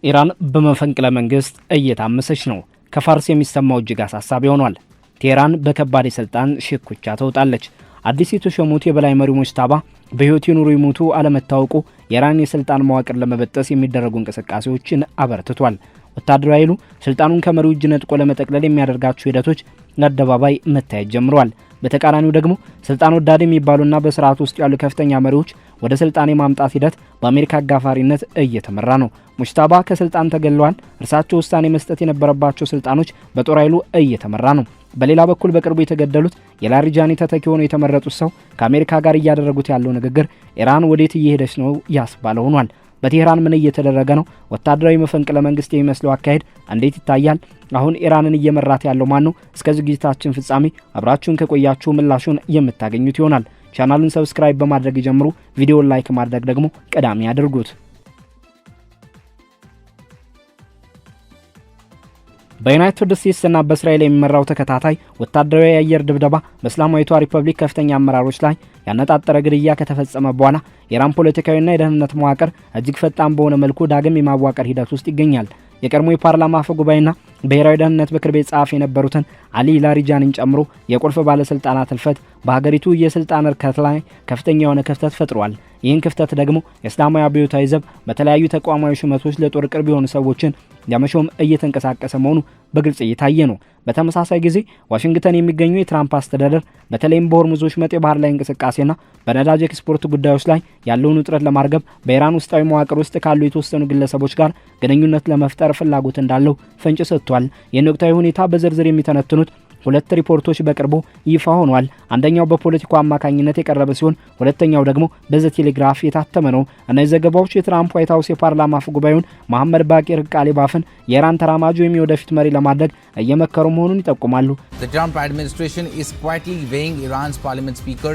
ኢራን በመፈንቅለ መንግስት እየታመሰች ነው። ከፋርስ የሚሰማው እጅግ አሳሳቢ ሆኗል። ቴህራን በከባድ የስልጣን ሽኩቻ ተውጣለች። አዲስ የተሾሙት የበላይ መሪው ሙጅታባ በህይወት ይኑሩ ይሞቱ አለመታወቁ የኢራን የስልጣን መዋቅር ለመበጠስ የሚደረጉ እንቅስቃሴዎችን አበርትቷል። ወታደራዊ ኃይሉ ስልጣኑን ከመሪው እጅ ነጥቆ ለመጠቅለል የሚያደርጋቸው ሂደቶች ለአደባባይ መታየት ጀምረዋል። በተቃራኒው ደግሞ ስልጣን ወዳድ የሚባሉና በስርዓቱ ውስጥ ያሉ ከፍተኛ መሪዎች ወደ ስልጣን የማምጣት ሂደት በአሜሪካ አጋፋሪነት እየተመራ ነው። ሙጅታባ ከስልጣን ተገለዋል። እርሳቸው ውሳኔ መስጠት የነበረባቸው ስልጣኖች በጦር ኃይሉ እየተመራ ነው። በሌላ በኩል በቅርቡ የተገደሉት የላሪጃኒ ተተኪ ሆነው የተመረጡት ሰው ከአሜሪካ ጋር እያደረጉት ያለው ንግግር ኢራን ወዴት እየሄደች ነው ያስባለ ሆኗል። በቴህራን ምን እየተደረገ ነው? ወታደራዊ መፈንቅለ መንግስት የሚመስለው አካሄድ እንዴት ይታያል? አሁን ኢራንን እየመራት ያለው ማን ነው? እስከ ዝግጅታችን ፍጻሜ አብራችሁን ከቆያችሁ ምላሹን የምታገኙት ይሆናል። ቻናሉን ሰብስክራይብ በማድረግ ይጀምሩ። ቪዲዮውን ላይክ ማድረግ ደግሞ ቀዳሚ ያድርጉት። በዩናይትድ ስቴትስ እና በእስራኤል የሚመራው ተከታታይ ወታደራዊ የአየር ድብደባ በእስላማዊቷ ሪፐብሊክ ከፍተኛ አመራሮች ላይ ያነጣጠረ ግድያ ከተፈጸመ በኋላ የኢራን ፖለቲካዊና የደህንነት መዋቅር እጅግ ፈጣን በሆነ መልኩ ዳግም የማዋቀር ሂደት ውስጥ ይገኛል። የቀድሞ የፓርላማ አፈ ጉባኤና ብሔራዊ ደህንነት ምክር ቤት ጸሐፊ የነበሩትን አሊ ላሪጃኒን ጨምሮ የቁልፍ ባለስልጣናት ህልፈት በሀገሪቱ የስልጣን እርከት ላይ ከፍተኛ የሆነ ክፍተት ፈጥሯል። ይህን ክፍተት ደግሞ የእስላማዊ አብዮታዊ ዘብ በተለያዩ ተቋማዊ ሹመቶች ለጦር ቅርብ የሆኑ ሰዎችን ለመሾም እየተንቀሳቀሰ መሆኑ በግልጽ እየታየ ነው። በተመሳሳይ ጊዜ ዋሽንግተን የሚገኘው የትራምፕ አስተዳደር በተለይም በሆርሙዞች መጤ ባህር ላይ እንቅስቃሴና በነዳጅ ኤክስፖርት ጉዳዮች ላይ ያለውን ውጥረት ለማርገብ በኢራን ውስጣዊ መዋቅር ውስጥ ካሉ የተወሰኑ ግለሰቦች ጋር ግንኙነት ለመፍጠር ፍላጎት እንዳለው ፍንጭ ሰጥቷል። ይህን ወቅታዊ ሁኔታ በዝርዝር የሚተነትኑት ሁለት ሪፖርቶች በቅርቡ ይፋ ሆኗል። አንደኛው በፖለቲካው አማካኝነት የቀረበ ሲሆን ሁለተኛው ደግሞ በዘ ቴሌግራፍ የታተመ ነው። እነዚህ ዘገባዎች የትራምፕ ዋይት ሀውስ የፓርላማ አፈ ጉባኤውን መሐመድ ባቂር ቃሊባፍን የኢራን ተራማጁ የወደፊት መሪ ለማድረግ እየመከሩ መሆኑን ይጠቁማሉ። The Trump administration is quietly weighing Iran's parliament speaker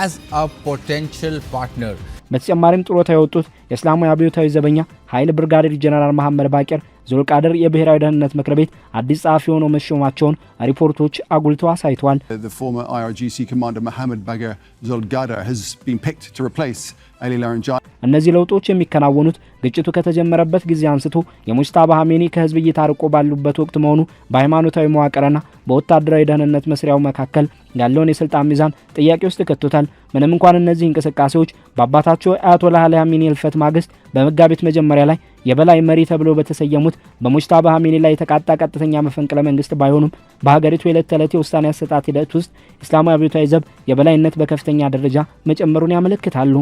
as a potential partner. በተጨማሪም ጡረታ የወጡት የእስላማዊ አብዮታዊ ዘበኛ ኃይል ብርጋዴር ጀነራል መሐመድ ባቂር ዙልቃድር የብሔራዊ ደህንነት ምክር ቤት አዲስ ጸሐፊ ሆነው መሾማቸውን ሪፖርቶች አጉልተው አሳይተዋል። The former IRGC commander Mohammed Bagher Zulgadar has been picked to replace Ali Larijani. እነዚህ ለውጦች የሚከናወኑት ግጭቱ ከተጀመረበት ጊዜ አንስቶ የሙጅታባ ኻሜኒ ከህዝብ እይታ ርቆ ባሉበት ወቅት መሆኑ በሃይማኖታዊ መዋቅርና በወታደራዊ ደህንነት መስሪያው መካከል ያለውን የስልጣን ሚዛን ጥያቄ ውስጥ ከቶታል። ምንም እንኳን እነዚህ እንቅስቃሴዎች በአባታቸው አያቶላህ አሊ ኻሜኒ ህልፈት ማግስት በመጋቢት መጀመሪያ ላይ የበላይ መሪ ተብሎ በተሰየሙት በሙጅታባ ኻሜኒ ላይ የተቃጣ ቀጥተኛ መፈንቅለ መንግስት ባይሆኑም በሀገሪቱ የዕለት ተዕለት የውሳኔ አሰጣጥ ሂደት ውስጥ እስላማዊ አብዮታዊ ዘብ የበላይነት በከፍተኛ ደረጃ መጨመሩን ያመለክታሉ።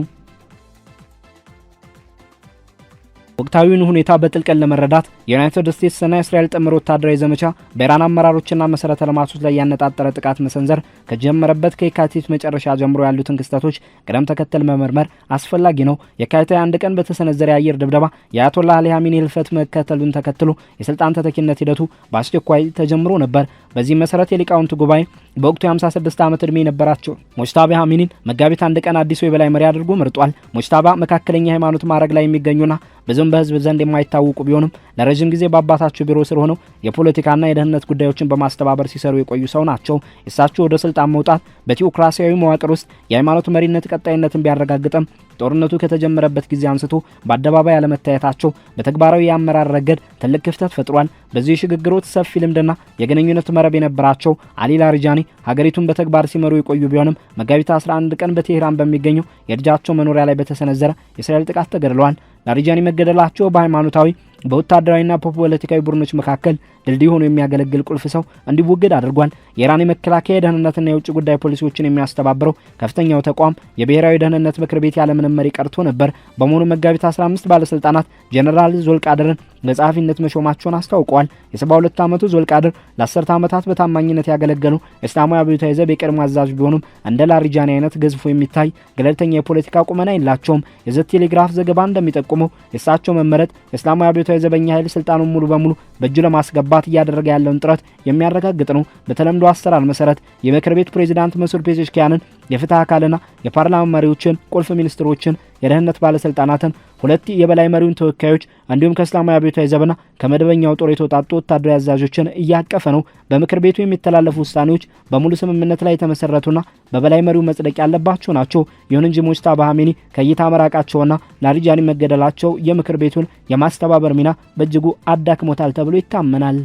ወቅታዊውን ሁኔታ በጥልቀት ለመረዳት የዩናይትድ ስቴትስ እና የእስራኤል ጥምር ወታደራዊ ዘመቻ በኢራን አመራሮችና መሰረተ ልማቶች ላይ ያነጣጠረ ጥቃት መሰንዘር ከጀመረበት ከየካቲት መጨረሻ ጀምሮ ያሉትን ክስተቶች ቅደም ተከተል መመርመር አስፈላጊ ነው። የካቲት 1 ቀን በተሰነዘረ የአየር ድብደባ የአያቶላህ አሊ ኻሜኒ ህልፈት መከተሉን ተከትሎ የስልጣን ተተኪነት ሂደቱ በአስቸኳይ ተጀምሮ ነበር። በዚህ መሰረት የሊቃውንት ጉባኤ በወቅቱ 56 ዓመት ዕድሜ የነበራቸው ሙጅታባ ኻሜኒን መጋቢት 1 ቀን አዲሱ የበላይ መሪ አድርጎ መርጧል። ሙጅታባ መካከለኛ ሃይማኖት ማዕረግ ላይ የሚገኙና ብዙም በህዝብ ዘንድ የማይታወቁ ቢሆንም ለረጅም ጊዜ በአባታቸው ቢሮ ስር ሆነው የፖለቲካና የደህንነት ጉዳዮችን በማስተባበር ሲሰሩ የቆዩ ሰው ናቸው። እሳቸው ወደ ስልጣን መውጣት በቴዎክራሲያዊ መዋቅር ውስጥ የሃይማኖት መሪነት ቀጣይነትን ቢያረጋግጥም ጦርነቱ ከተጀመረበት ጊዜ አንስቶ በአደባባይ ያለመታየታቸው በተግባራዊ የአመራር ረገድ ትልቅ ክፍተት ፈጥሯል። በዚህ ሽግግሮች ሰፊ ልምድና የግንኙነት መረብ የነበራቸው አሊ ላሪጃኒ ሀገሪቱን በተግባር ሲመሩ የቆዩ ቢሆንም መጋቢት 11 ቀን በቴህራን በሚገኘው የልጃቸው መኖሪያ ላይ በተሰነዘረ የእስራኤል ጥቃት ተገድለዋል። ላሪጃኒ መገደላቸው በሃይማኖታዊ በወታደራዊና በፖለቲካዊ ቡድኖች መካከል ድልድይ ሆኖ የሚያገለግል ቁልፍ ሰው እንዲወገድ አድርጓል። የኢራን የመከላከያ ደህንነትና የውጭ ጉዳይ ፖሊሲዎችን የሚያስተባብረው ከፍተኛው ተቋም የብሔራዊ ደህንነት ምክር ቤት ያለምንም መሪ ቀርቶ ነበር። በመሆኑ መጋቢት 15 ባለስልጣናት ጀነራል ዙልቃድርን ለጸሐፊነት መሾማቸውን አስታውቀዋል። የ72 ዓመቱ ዙልቃድር ለ10 ዓመታት በታማኝነት ያገለገሉ እስላማዊ አብዮታዊ ዘብ የቀድሞ አዛዥ ቢሆኑም እንደ ላሪጃኒ አይነት ገዝፎ የሚታይ ገለልተኛ የፖለቲካ ቁመና የላቸውም። የዘ ቴሌግራፍ ዘገባ እንደሚጠቁመው የእሳቸው መመረጥ የእስላማዊ አብዮታዊ ዘበኛ ኃይል ስልጣኑን ሙሉ በሙሉ በእጁ ለማስገባት እያደረገ ያለውን ጥረት የሚያረጋግጥ ነው። በተለምዶ አሰራር መሰረት የምክር ቤት ፕሬዝዳንት መሱድ ፔዜሽኪያንን የፍትህ አካልና የፓርላማ መሪዎችን፣ ቁልፍ ሚኒስትሮችን፣ የደህንነት ባለስልጣናትን፣ ሁለት የበላይ መሪውን ተወካዮች እንዲሁም ከእስላማዊ አብዮታዊ ዘብና ከመደበኛው ጦር የተውጣጡ ወታደራዊ አዛዦችን እያቀፈ ነው። በምክር ቤቱ የሚተላለፉ ውሳኔዎች በሙሉ ስምምነት ላይ የተመሰረቱና በበላይ መሪው መጽደቅ ያለባቸው ናቸው። ይሁን እንጂ ሙጅታባ ኻሜኒ ከእይታ መራቃቸውና ላሪጃኒ መገደላቸው የምክር ቤቱን የማስተባበር ሚና በእጅጉ አዳክሞታል ተብሎ ይታመናል።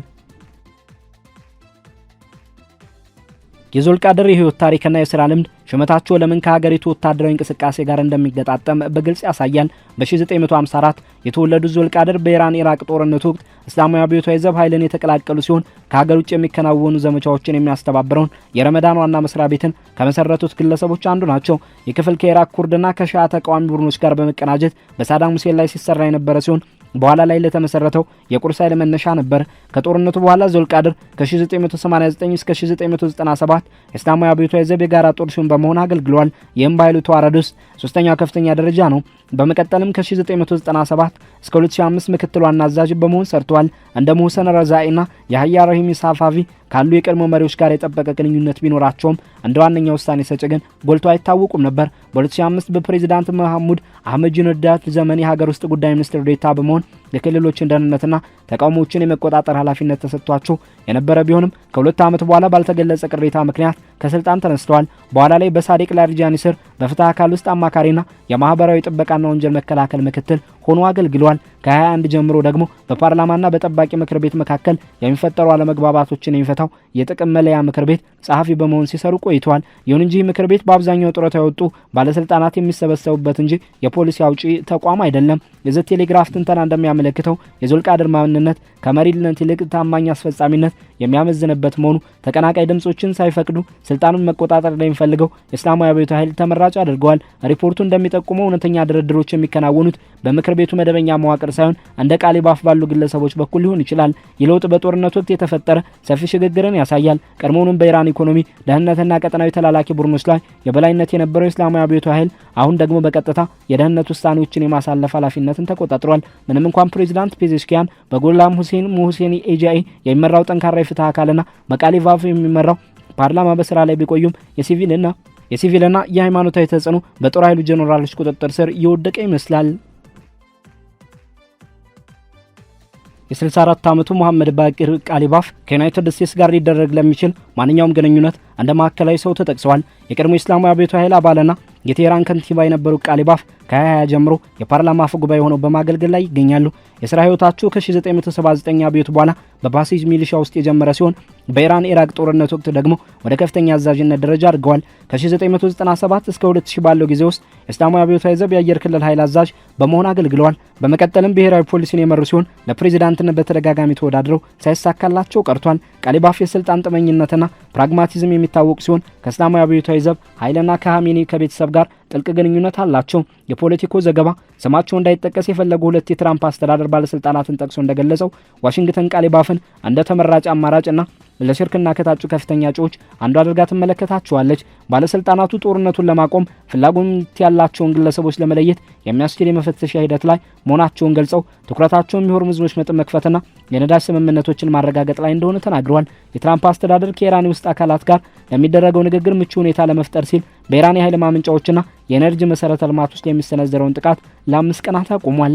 የዞልቃድር የህይወት ታሪክና የሥራ ልምድ ሹመታቸው ለምን ከሀገሪቱ ወታደራዊ እንቅስቃሴ ጋር እንደሚገጣጠም በግልጽ ያሳያል። በ1954 የተወለዱት ዞልቃድር በኢራን ኢራቅ ጦርነት ወቅት እስላማዊ አብዮታዊ ዘብ ኃይልን የተቀላቀሉ ሲሆን ከሀገር ውጭ የሚከናወኑ ዘመቻዎችን የሚያስተባብረውን የረመዳን ዋና መስሪያ ቤትን ከመሰረቱት ግለሰቦች አንዱ ናቸው። የክፍል ከኢራቅ ኩርድና ከሺዓ ተቃዋሚ ቡድኖች ጋር በመቀናጀት በሳዳም ሁሴን ላይ ሲሰራ የነበረ ሲሆን በኋላ ላይ ለተመሰረተው የቁርስ ኃይል መነሻ ነበር። ከጦርነቱ በኋላ ዞልቃድር ከ1989 እስከ 1997 እስላማዊ አብዮታዊ ዘብ የጋራ ጦር ሹም በመሆን አገልግሏል። ይህም በኃይሉ ተዋረድ ውስጥ ሶስተኛው ከፍተኛ ደረጃ ነው። በመቀጠልም ከ1997 እስከ 2005 ምክትል ዋና አዛዥ በመሆን ሰርቷል። እንደ ሙህሰን ረዛኢና የሀያ ረሂሚ ሳፋቪ ካሉ የቀድሞ መሪዎች ጋር የጠበቀ ግንኙነት ቢኖራቸውም እንደ ዋነኛ ውሳኔ ሰጭ ግን ጎልቶ አይታወቁም ነበር። በ2005 በፕሬዚዳንት መሐሙድ አህመዲነጃድ ዘመን የሀገር ውስጥ ጉዳይ ሚኒስትር ዴኤታ በመሆን የክልሎችን ደህንነትና ተቃውሞዎችን የመቆጣጠር ኃላፊነት ተሰጥቷቸው የነበረ ቢሆንም ከሁለት ዓመት በኋላ ባልተገለጸ ቅሬታ ምክንያት ከስልጣን ተነስተዋል። በኋላ ላይ በሳዲቅ ላሪጃኒ ስር በፍትህ አካል ውስጥ አማካሪና የማህበራዊ ጥበቃና ወንጀል መከላከል ምክትል ሆኖ አገልግሏል። ከ21 ጀምሮ ደግሞ በፓርላማና በጠባቂ ምክር ቤት መካከል የሚፈጠሩ አለመግባባቶችን የሚፈታው የጥቅም መለያ ምክር ቤት ጸሐፊ በመሆን ሲሰሩ ቆይተዋል። ይሁን እንጂ ምክር ቤት በአብዛኛው ጡረታ የወጡ ባለስልጣናት የሚሰበሰቡበት እንጂ የፖሊሲ አውጪ ተቋም አይደለም። የዘ ቴሌግራፍ ትንተና እንደሚያመለክተው የዞልቃድር ማንነት ከመሪነት ይልቅ ታማኝ አስፈጻሚነት የሚያመዝንበት መሆኑ ተቀናቃይ ድምጾችን ሳይፈቅዱ ስልጣኑን መቆጣጠር እንደሚፈልገው የእስላማዊ አብዮታዊ ኃይል ተመራጭ አድርገዋል። ሪፖርቱ እንደሚጠቁመው እውነተኛ ድርድሮች የሚከናወኑት በምክር ቤቱ መደበኛ መዋቅር ሳይሆን እንደ ቃሊባፍ ባሉ ግለሰቦች በኩል ሊሆን ይችላል። ይህ ለውጥ በጦርነት ወቅት የተፈጠረ ሰፊ ሽግግርን ያሳያል። ቀድሞውንም በኢራን ኢኮኖሚ፣ ደህንነትና ቀጠናዊ ተላላኪ ቡድኖች ላይ የበላይነት የነበረው የእስላማዊ አብዮታዊ ኃይል አሁን ደግሞ በቀጥታ የደህንነት ውሳኔዎችን የማሳለፍ ኃላፊነትን ተቆጣጥሯል። ምንም እንኳን ፕሬዚዳንት ፔዜሽኪያን በጎላም ሁሴን ሙሁሴኒ ኤጃኢ የሚመራው ጠንካራ የፍትህ አካልና በቃሊባፍ የሚመራው ፓርላማ በስራ ላይ ቢቆዩም የሲቪልና የሃይማኖታዊ ተጽዕኖ በጦር ኃይሉ ጄኔራሎች ቁጥጥር ስር እየወደቀ ይመስላል። የ64 ዓመቱ መሐመድ ባቂር ቃሊባፍ ከዩናይትድ ስቴትስ ጋር ሊደረግ ለሚችል ማንኛውም ግንኙነት እንደ ማዕከላዊ ሰው ተጠቅሰዋል። የቀድሞ እስላማዊ አብዮታዊ ኃይል አባልና የቴህራን ከንቲባ የነበሩ ቃሊባፍ ከ2020 ጀምሮ የፓርላማ አፈ ጉባኤ ሆነው በማገልገል ላይ ይገኛሉ። የሥራ ህይወታቸው ከ1979 አብዮት በኋላ በባሲጅ ሚሊሻ ውስጥ የጀመረ ሲሆን በኢራን ኢራቅ ጦርነት ወቅት ደግሞ ወደ ከፍተኛ አዛዥነት ደረጃ አድርገዋል። ከ1997 እስከ 2000 ባለው ጊዜ ውስጥ የእስላማዊ አብዮታዊ ዘብ የአየር ክልል ኃይል አዛዥ በመሆን አገልግለዋል። በመቀጠልም ብሔራዊ ፖሊስን የመሩ ሲሆን ለፕሬዚዳንትነት በተደጋጋሚ ተወዳድረው ሳይሳካላቸው ቀርቷል። ቃሊባፍ የስልጣን ጥመኝነትና ፕራግማቲዝም የሚታወቁ ሲሆን ከእስላማዊ አብዮታዊ ዘብ ኃይልና ከኻሜኒ ከቤተሰብ ጋር ጥልቅ ግንኙነት አላቸው። የፖለቲኮ ዘገባ ስማቸው እንዳይጠቀስ የፈለጉ ሁለት የትራምፕ አስተዳደር ባለስልጣናትን ጠቅሶ እንደገለጸው ዋሽንግተን ቃሊባፍን እንደ ተመራጭ አማራጭና ለሽርክና ከታጩ ከፍተኛ እጩዎች አንዱ አድርጋ ትመለከታቸዋለች። ባለስልጣናቱ ጦርነቱን ለማቆም ፍላጎት ያላቸውን ግለሰቦች ለመለየት የሚያስችል የመፈተሻ ሂደት ላይ መሆናቸውን ገልጸው ትኩረታቸውን የሆርሙዝ ወሽመጥ መክፈትና የነዳጅ ስምምነቶችን ማረጋገጥ ላይ እንደሆነ ተናግረዋል። የትራምፕ አስተዳደር ከኢራን ውስጥ አካላት ጋር ለሚደረገው ንግግር ምቹ ሁኔታ ለመፍጠር ሲል በኢራን የኃይል ማመንጫዎችና የኤነርጂ መሰረተ ልማት ውስጥ የሚሰነዘረውን ጥቃት ለ5 ቀናት አቁሟል።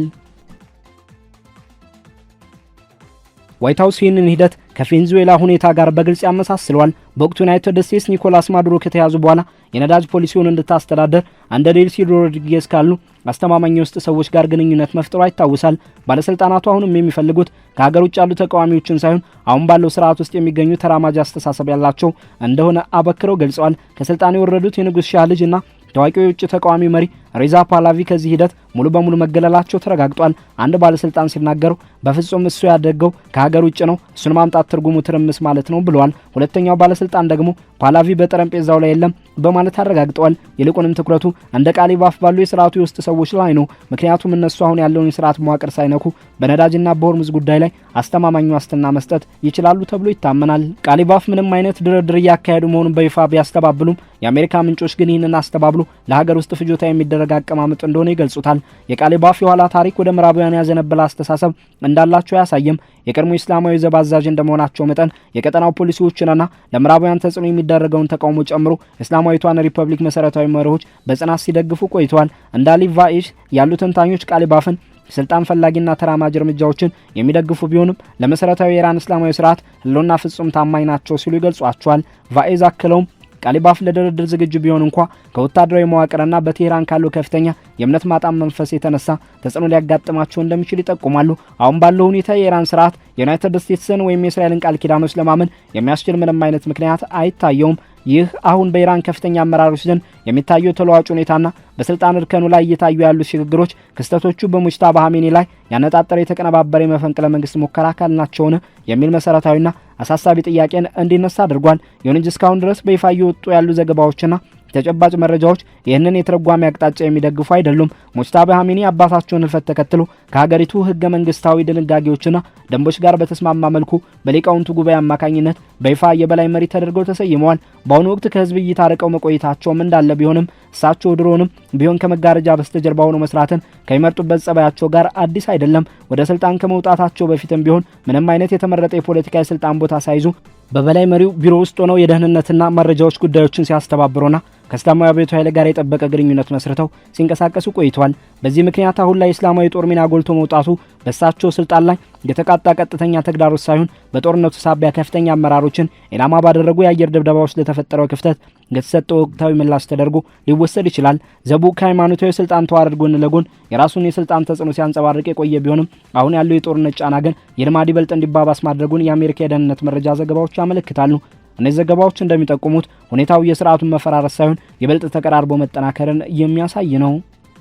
ዋይት ሀውስ ይህንን ሂደት ከቬኔዙዌላ ሁኔታ ጋር በግልጽ ያመሳስለዋል። በወቅቱ ዩናይትድ ስቴትስ ኒኮላስ ማዱሮ ከተያዙ በኋላ የነዳጅ ፖሊሲውን እንድታስተዳደር እንደ ዴልሲ ሮድሪጌዝ ካሉ አስተማማኝ ውስጥ ሰዎች ጋር ግንኙነት መፍጠሯ ይታወሳል። ባለስልጣናቱ አሁንም የሚፈልጉት ከሀገር ውጭ ያሉ ተቃዋሚዎችን ሳይሆን አሁን ባለው ስርዓት ውስጥ የሚገኙ ተራማጅ አስተሳሰብ ያላቸው እንደሆነ አበክረው ገልጸዋል። ከስልጣን የወረዱት የንጉስ ሻህ ልጅና ታዋቂው የውጭ ተቃዋሚ መሪ ሬዛ ፓላቪ ከዚህ ሂደት ሙሉ በሙሉ መገለላቸው ተረጋግጧል። አንድ ባለስልጣን ሲናገሩ በፍጹም እሱ ያደገው ከሀገር ውጭ ነው፣ እሱን ማምጣት ትርጉሙ ትርምስ ማለት ነው ብለዋል። ሁለተኛው ባለስልጣን ደግሞ ፓላቪ በጠረጴዛው ላይ የለም በማለት አረጋግጠዋል። ይልቁንም ትኩረቱ እንደ ቃሊባፍ ባሉ የስርዓቱ የውስጥ ሰዎች ላይ ነው። ምክንያቱም እነሱ አሁን ያለውን የስርዓት መዋቅር ሳይነኩ በነዳጅና በሆርሙዝ ጉዳይ ላይ አስተማማኝ ዋስትና መስጠት ይችላሉ ተብሎ ይታመናል። ቃሊባፍ ምንም አይነት ድርድር እያካሄዱ መሆኑን በይፋ ቢያስተባብሉም የአሜሪካ ምንጮች ግን ይህንን አስተባብሉ ለሀገር ውስጥ ፍጆታ የሚደረግ ያደረገ አቀማመጥ እንደሆነ ይገልጹታል። የቃሊባፍ የኋላ ታሪክ ወደ ምዕራባውያን ያዘነበለ አስተሳሰብ እንዳላቸው ያሳየም የቀድሞ እስላማዊ ዘብ አዛዥ እንደመሆናቸው መጠን የቀጠናው ፖሊሲዎችንና ለምዕራባውያን ተጽዕኖ የሚደረገውን ተቃውሞ ጨምሮ እስላማዊቷን ሪፐብሊክ መሰረታዊ መርሆች በጽናት ሲደግፉ ቆይተዋል። እንደ አሊ ቫኢሽ ያሉ ተንታኞች ቃሊባፍን ስልጣን ፈላጊና ተራማጅ እርምጃዎችን የሚደግፉ ቢሆንም ለመሰረታዊ የኢራን እስላማዊ ስርዓት ህልውና ፍጹም ታማኝ ናቸው ሲሉ ይገልጿቸዋል። ቫኢዝ አክለውም ቃሊባፍ ለድርድር ዝግጁ ቢሆን እንኳ ከወታደራዊ መዋቅርና በቴህራን ካለው ከፍተኛ የእምነት ማጣም መንፈስ የተነሳ ተጽዕኖ ሊያጋጥማቸው እንደሚችል ይጠቁማሉ። አሁን ባለው ሁኔታ የኢራን ስርዓት የዩናይትድ ስቴትስን ወይም የእስራኤልን ቃል ኪዳኖች ለማመን የሚያስችል ምንም አይነት ምክንያት አይታየውም። ይህ አሁን በኢራን ከፍተኛ አመራሮች ዘንድ የሚታየው ተለዋጭ ሁኔታና በስልጣን እርከኑ ላይ እየታዩ ያሉ ሽግግሮች ክስተቶቹ በሙጅታባ ኻሜኒ ላይ ያነጣጠረ የተቀነባበረ የመፈንቅለ መንግስት ሙከራ አካል ናቸውን የሚል መሰረታዊና አሳሳቢ ጥያቄን እንዲነሳ አድርጓል። ይሁን እንጂ እስካሁን ድረስ በይፋ እየወጡ ያሉ ዘገባዎችና ተጨባጭ መረጃዎች ይህንን የትርጓሜ አቅጣጫ የሚደግፉ አይደሉም። ሙጅታባ ኻሜኒ አባታቸውን ህልፈት ተከትሎ ከሀገሪቱ ህገ መንግስታዊ ድንጋጌዎችና ደንቦች ጋር በተስማማ መልኩ በሊቃውንቱ ጉባኤ አማካኝነት በይፋ የበላይ መሪ ተደርገው ተሰይመዋል። በአሁኑ ወቅት ከህዝብ እይታ ርቀው መቆየታቸውም እንዳለ ቢሆንም እሳቸው ድሮንም ቢሆን ከመጋረጃ በስተጀርባ ሆነው መስራትን ከሚመርጡበት ጸባያቸው ጋር አዲስ አይደለም። ወደ ስልጣን ከመውጣታቸው በፊትም ቢሆን ምንም አይነት የተመረጠ የፖለቲካ የስልጣን ቦታ ሳይዙ በበላይ መሪው ቢሮ ውስጥ ሆነው የደህንነትና መረጃዎች ጉዳዮችን ሲያስተባብሩና ከእስላማዊ አብዮታዊ ኃይል ጋር የጠበቀ ግንኙነት መስርተው ሲንቀሳቀሱ ቆይተዋል። በዚህ ምክንያት አሁን ላይ እስላማዊ ጦር ሚና ጎልቶ መውጣቱ በእሳቸው ስልጣን ላይ የተቃጣ ቀጥተኛ ተግዳሮት ሳይሆን በጦርነቱ ሳቢያ ከፍተኛ አመራሮችን ኢላማ ባደረጉ የአየር ድብደባዎች ለተፈጠረው ክፍተት የተሰጠው ወቅታዊ ምላሽ ተደርጎ ሊወሰድ ይችላል። ዘቡ ከሃይማኖታዊ ስልጣን ተዋረድ ጎን ለጎን የራሱን የስልጣን ተጽዕኖ ሲያንጸባርቅ የቆየ ቢሆንም አሁን ያለው የጦርነት ጫና ግን የልማድ ይበልጥ እንዲባባስ ማድረጉን የአሜሪካ የደህንነት መረጃ ዘገባዎች ያመለክታሉ። እነዚህ ዘገባዎች እንደሚጠቁሙት ሁኔታው የስርዓቱን መፈራረስ ሳይሆን ይበልጥ ተቀራርቦ መጠናከርን የሚያሳይ ነው።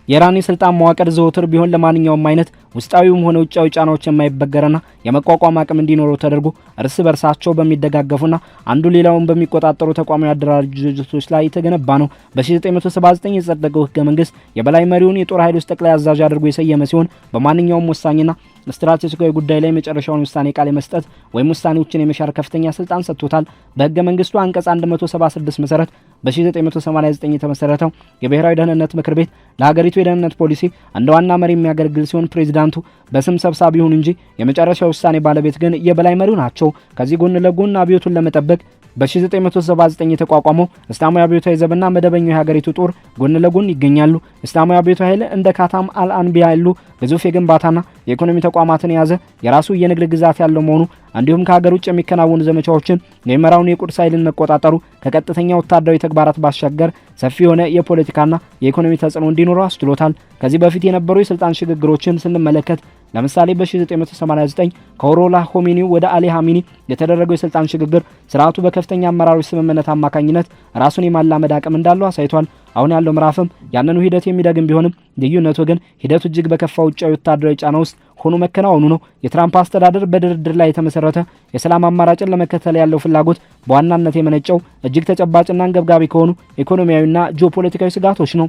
የኢራን የስልጣን መዋቅር ዘወትር ቢሆን ለማንኛውም አይነት ውስጣዊም ሆነ ውጫዊ ጫናዎች የማይበገረና የመቋቋም አቅም እንዲኖረው ተደርጎ እርስ በርሳቸው በሚደጋገፉና አንዱ ሌላውን በሚቆጣጠሩ ተቋማዊ አደረጃጀቶች ላይ የተገነባ ነው። በ1979 የጸደቀው ህገ መንግስት የበላይ መሪውን የጦር ኃይሎች ጠቅላይ አዛዥ አድርጎ የሰየመ ሲሆን በማንኛውም ወሳኝና ስትራቴጂካዊ ጉዳይ ላይ የመጨረሻውን ውሳኔ ቃል የመስጠት ወይም ውሳኔዎችን የመሻር ከፍተኛ ስልጣን ሰጥቶታል። በህገ መንግስቱ አንቀጽ 176 መሰረት በ1989 የተመሰረተው የብሔራዊ ደህንነት ምክር ቤት ለሀገሪቱ የደህንነት ፖሊሲ እንደ ዋና መሪ የሚያገለግል ሲሆን ፕሬዚዳንቱ በስም ሰብሳቢ ይሁን እንጂ የመጨረሻ ውሳኔ ባለቤት ግን የበላይ መሪው ናቸው። ከዚህ ጎን ለጎን አብዮቱን ለመጠበቅ በ1979 የተቋቋመው እስላማዊ አብዮታዊ ዘብና መደበኛው የሀገሪቱ ጦር ጎን ለጎን ይገኛሉ። እስላማዊ አብዮታዊ ኃይል እንደ ካታም አልአንቢያ ያሉ ግዙፍ የግንባታና የኢኮኖሚ ተቋማትን የያዘ የራሱ የንግድ ግዛት ያለው መሆኑ እንዲሁም ከሀገር ውጭ የሚከናወኑ ዘመቻዎችን የሚመራውን የቁድስ ኃይልን መቆጣጠሩ ከቀጥተኛ ወታደራዊ ተግባራት ባሻገር ሰፊ የሆነ የፖለቲካና የኢኮኖሚ ተጽዕኖ እንዲኖረው አስችሎታል። ከዚህ በፊት የነበሩ የስልጣን ሽግግሮችን ስንመለከት ለምሳሌ በ1989 ከሩሆላ ኾሜኒ ወደ አሊ ኻሜኒ የተደረገው የስልጣን ሽግግር ስርዓቱ በከፍተኛ አመራሮች ስምምነት አማካኝነት ራሱን የማላመድ አቅም እንዳለው አሳይቷል። አሁን ያለው ምዕራፍም ያንኑ ሂደት የሚደግም ቢሆንም ልዩነቱ ግን ሂደቱ እጅግ በከፋ ውጫዊ ወታደራዊ ጫና ውስጥ ሆኖ መከናወኑ ነው። የትራምፕ አስተዳደር በድርድር ላይ የተመሰረተ የሰላም አማራጭን ለመከተል ያለው ፍላጎት በዋናነት የመነጨው እጅግ ተጨባጭና አንገብጋቢ ከሆኑ ኢኮኖሚያዊና ጂኦፖለቲካዊ ስጋቶች ነው።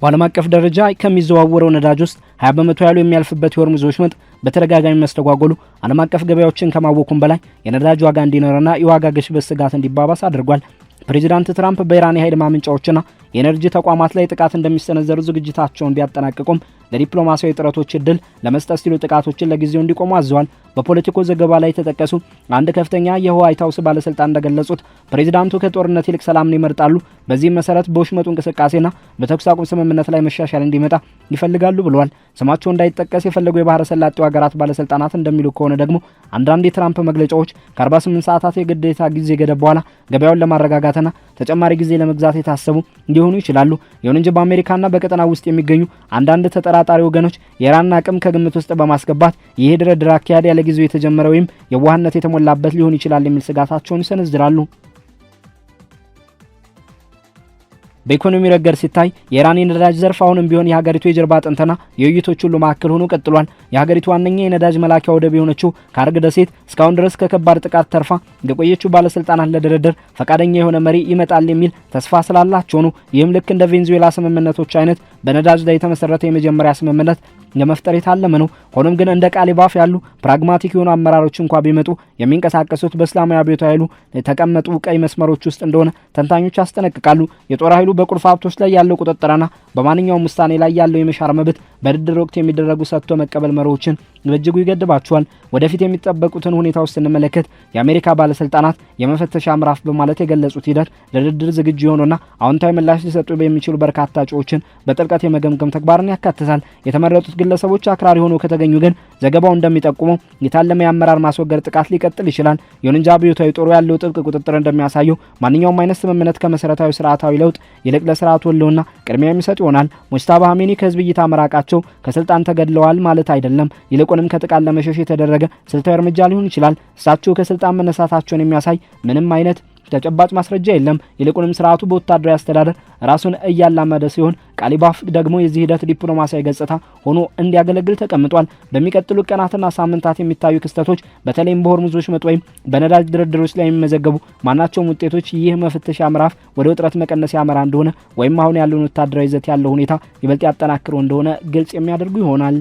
በዓለም አቀፍ ደረጃ ከሚዘዋወረው ነዳጅ ውስጥ 20 በመቶ ያለው የሚያልፍበት የሆርሙዝ ወሽመጥ በተደጋጋሚ መስተጓጎሉ ዓለም አቀፍ ገበያዎችን ከማወኩም በላይ የነዳጅ ዋጋ እንዲኖርና የዋጋ ግሽበት ስጋት እንዲባባስ አድርጓል። ፕሬዚዳንት ትራምፕ በኢራን የኃይል ማመንጫዎችና የኤነርጂ ተቋማት ላይ ጥቃት እንደሚሰነዘሩ ዝግጅታቸውን ቢያጠናቅቁም ለዲፕሎማሲያዊ ጥረቶች እድል ለመስጠት ሲሉ ጥቃቶችን ለጊዜው እንዲቆሙ አዘዋል። በፖለቲኮ ዘገባ ላይ የተጠቀሱ አንድ ከፍተኛ የዋይት ሀውስ ባለስልጣን እንደገለጹት ፕሬዚዳንቱ ከጦርነት ይልቅ ሰላምን ይመርጣሉ። በዚህም መሰረት በውሽመጡ እንቅስቃሴና በተኩስ አቁም ስምምነት ላይ መሻሻል እንዲመጣ ይፈልጋሉ ብለዋል። ስማቸው እንዳይጠቀስ የፈለጉ የባህረ ሰላጤው ሀገራት ባለስልጣናት እንደሚሉ ከሆነ ደግሞ አንዳንድ የትራምፕ መግለጫዎች ከ48 ሰዓታት የግዴታ ጊዜ ገደብ በኋላ ገበያውን ለማረጋጋትና ተጨማሪ ጊዜ ለመግዛት የታሰቡ ሊሆኑ ይችላሉ። ይሁን እንጂ በአሜሪካና በቀጠና ውስጥ የሚገኙ አንዳንድ ተጠራጣሪ ወገኖች የኢራንን አቅም ከግምት ውስጥ በማስገባት ይህ ድርድር አካሄድ ያለ ጊዜው የተጀመረ ወይም የዋህነት የተሞላበት ሊሆን ይችላል የሚል ስጋታቸውን ይሰነዝራሉ። በኢኮኖሚ ረገድ ሲታይ የኢራን የነዳጅ ዘርፍ አሁንም ቢሆን የሀገሪቱ የጀርባ አጥንትና የውይይቶች ሁሉ ማዕከል ሆኖ ቀጥሏል። የሀገሪቱ ዋነኛ የነዳጅ መላኪያ ወደብ የሆነችው ካርግ ደሴት እስካሁን ድረስ ከከባድ ጥቃት ተርፋ የቆየችው ባለስልጣናት ለድርድር ፈቃደኛ የሆነ መሪ ይመጣል የሚል ተስፋ ስላላቸው ነው። ይህም ልክ እንደ ቬንዙዌላ ስምምነቶች አይነት በነዳጅ ላይ የተመሰረተ የመጀመሪያ ስምምነት ለመፍጠር የታለመ ነው። ሆኖም ግን እንደ ቃሊባፍ ያሉ ፕራግማቲክ የሆኑ አመራሮች እንኳ ቢመጡ የሚንቀሳቀሱት በእስላማዊ አብዮታዊ ኃይሉ የተቀመጡ ቀይ መስመሮች ውስጥ እንደሆነ ተንታኞች ያስጠነቅቃሉ። የጦር ኃይሉ በቁልፍ ሀብቶች ላይ ያለው ቁጥጥርና በማንኛውም ውሳኔ ላይ ያለው የመሻር መብት በድርድር ወቅት የሚደረጉ ሰጥቶ መቀበል መርሆችን በእጅጉ ይገድባቸዋል። ወደፊት የሚጠበቁትን ሁኔታዎች ስንመለከት የአሜሪካ ባለስልጣናት የመፈተሻ ምዕራፍ በማለት የገለጹት ሂደት ለድርድር ዝግጁ የሆኑና አዎንታዊ ምላሽ ሊሰጡ በሚችሉ በርካታ እጩዎችን በጥልቀት የመገምገም ተግባርን ያካትታል። የተመረጡት ግለሰቦች አክራሪ ሆነው ከተገኙ ግን ዘገባው እንደሚጠቁመው የታለመ የአመራር ማስወገድ ጥቃት ሊቀጥል ይችላል። ይሁን እንጂ አብዮታዊ ጦሩ ያለው ጥብቅ ቁጥጥር እንደሚያሳየው ማንኛውም አይነት ስምምነት ከመሰረታዊ ስርዓታዊ ለውጥ ይልቅ ለስርዓቱ ህልውና ቅድሚያ የሚሰጥ ይሆናል። ሙጅታባ ኻሜኒ ከህዝብ እይታ መራቃቸው ከስልጣን ተገድለዋል ማለት አይደለም። ይልቁንም ከጥቃት ለመሸሽ የተደረገ ስልታዊ እርምጃ ሊሆን ይችላል። እሳቸው ከስልጣን መነሳታቸውን የሚያሳይ ምንም አይነት ተጨባጭ ማስረጃ የለም። ይልቁንም ስርዓቱ በወታደራዊ አስተዳደር ራሱን እያላመደ ሲሆን ቃሊባፍ ደግሞ የዚህ ሂደት ዲፕሎማሲያዊ ገጽታ ሆኖ እንዲያገለግል ተቀምጧል። በሚቀጥሉ ቀናትና ሳምንታት የሚታዩ ክስተቶች በተለይም በሆርሙዝ ወሽመጥ ወይም በነዳጅ ድርድሮች ላይ የሚመዘገቡ ማናቸውም ውጤቶች ይህ መፍተሻ ምዕራፍ ወደ ውጥረት መቀነስ ያመራ እንደሆነ ወይም አሁን ያለውን ወታደራዊ ይዘት ያለው ሁኔታ ይበልጥ ያጠናክረው እንደሆነ ግልጽ የሚያደርጉ ይሆናል።